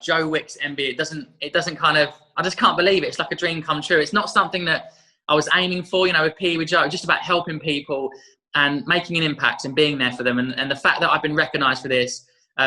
Joe Wicks MBE. It doesn't kind of, I just can't believe it. It's like a dream come true. It's not something that I was aiming for, you know, with PE with Joe, just about helping people and making an impact and being there for them. And the fact that I've been recognised for this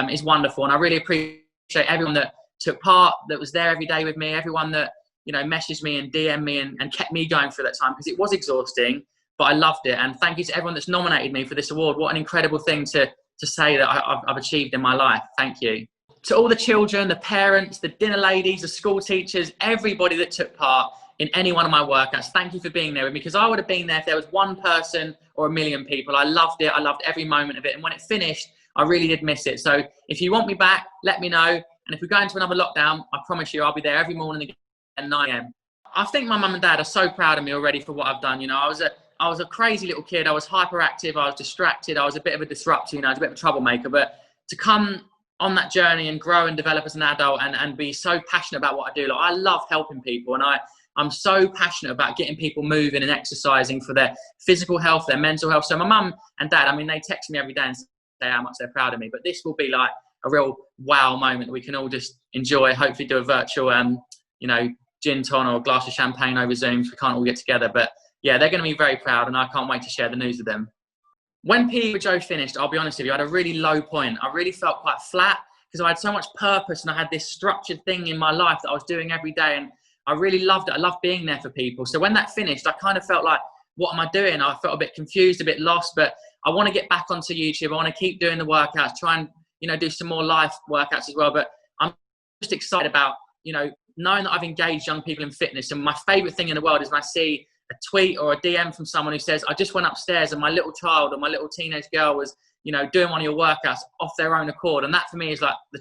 is wonderful. And I really appreciate everyone that took part, that was there every day with me, everyone that, you know, messaged me and DM'd me and kept me going through that time, because it was exhausting, but I loved it. And thank you to everyone that's nominated me for this award. What an incredible thing to say that I've achieved in my life. Thank you. To all the children, the parents, the dinner ladies, the school teachers, everybody that took part in any one of my workouts, thank you for being there with me, because I would have been there if there was one person or a million people. I loved it. I loved every moment of it. And when it finished, I really did miss it. So if you want me back, let me know. And if we go into another lockdown, I promise you I'll be there every morning again at 9 a.m. I think my mum and dad are so proud of me already for what I've done. You know, I was a crazy little kid. I was hyperactive. I was distracted. I was a bit of a disruptor, you know, I was a bit of a troublemaker. But to come on that journey and grow and develop as an adult and be so passionate about what I do, like, I love helping people, and I'm so passionate about getting people moving and exercising for their physical health, their mental health. So my mum and dad, I mean, they text me every day and say how much they're proud of me. But this will be like a real wow moment that we can all just enjoy. Hopefully do a virtual, you know, gin ton or a glass of champagne over Zoom, so we can't all get together. But yeah, they're going to be very proud, and I can't wait to share the news with them. When PE with Joe finished, I'll be honest with you, I had a really low point. I really felt quite flat because I had so much purpose and I had this structured thing in my life that I was doing every day, and I really loved it. I loved being there for people. So when that finished, I kind of felt like, what am I doing? I felt a bit confused, a bit lost, but I want to get back onto YouTube. I want to keep doing the workouts, try and, you know, do some more live workouts as well. But I'm just excited about, you know, knowing that I've engaged young people in fitness. And my favorite thing in the world is when I see a tweet or a DM from someone who says, I just went upstairs and my little child or my little teenage girl was, you know, doing one of your workouts off their own accord. And that for me is like a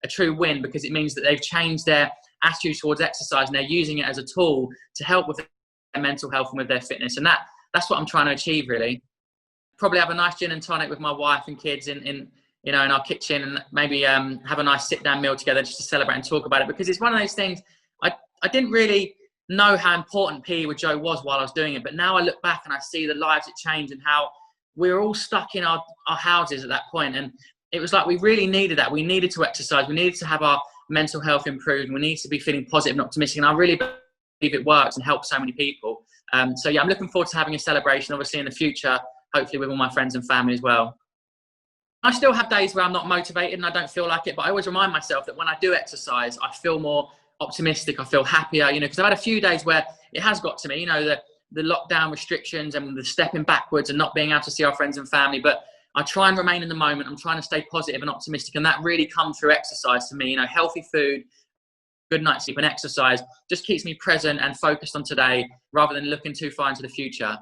true win, because it means that they've changed their attitude towards exercise and they're using it as a tool to help with their mental health and with their fitness. And that's what I'm trying to achieve, really. Probably have a nice gin and tonic with my wife and kids in you know, in our kitchen, and maybe have a nice sit down meal together just to celebrate and talk about it, because it's one of those things I didn't really know how important PE with Joe was while I was doing it, but now I look back and I see the lives it changed and how we were all stuck in our houses at that point. And it was like we really needed that. We needed to exercise. We needed to have our mental health improved. We need to be feeling positive and optimistic. And I really believe it works and helps so many people. So yeah, I'm looking forward to having a celebration, obviously in the future, hopefully with all my friends and family as well. I still have days where I'm not motivated and I don't feel like it, but I always remind myself that when I do exercise, I feel more optimistic. I feel happier, you know, because I've had a few days where it has got to me, you know, the lockdown restrictions and the stepping backwards and not being able to see our friends and family. But I try and remain in the moment. I'm trying to stay positive and optimistic. And that really comes through exercise to me. You know, healthy food, good night's sleep and exercise just keeps me present and focused on today rather than looking too far into the future.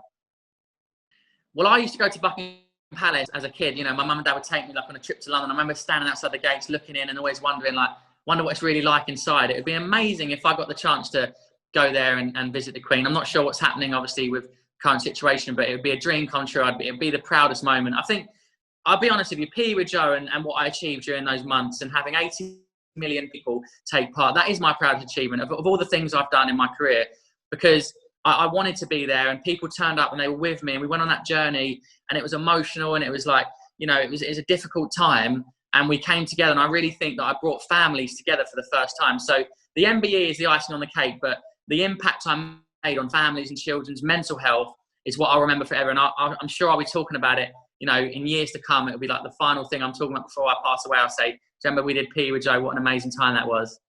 Well, I used to go to Buckingham Palace as a kid. You know, my mum and dad would take me like on a trip to London. I remember standing outside the gates looking in and always wondering, like, wonder what it's really like inside. It would be amazing if I got the chance to go there and visit the Queen. I'm not sure what's happening, obviously, with current situation, but it would be a dream come true. It'd be the proudest moment. I think, I'll be honest with you, PE with Joe and what I achieved during those months and having 80 million people take part, that is my proudest achievement of all the things I've done in my career, because I wanted to be there and people turned up and they were with me and we went on that journey and it was emotional and it was like, you know, it was a difficult time and we came together, and I really think that I brought families together for the first time. So the MBE is the icing on the cake, but the impact I made on families and children's mental health is what I'll remember forever. And I'm sure I'll be talking about it, you know, in years to come. It'll be like the final thing I'm talking about before I pass away. I'll say, remember we did PE with Joe, what an amazing time that was.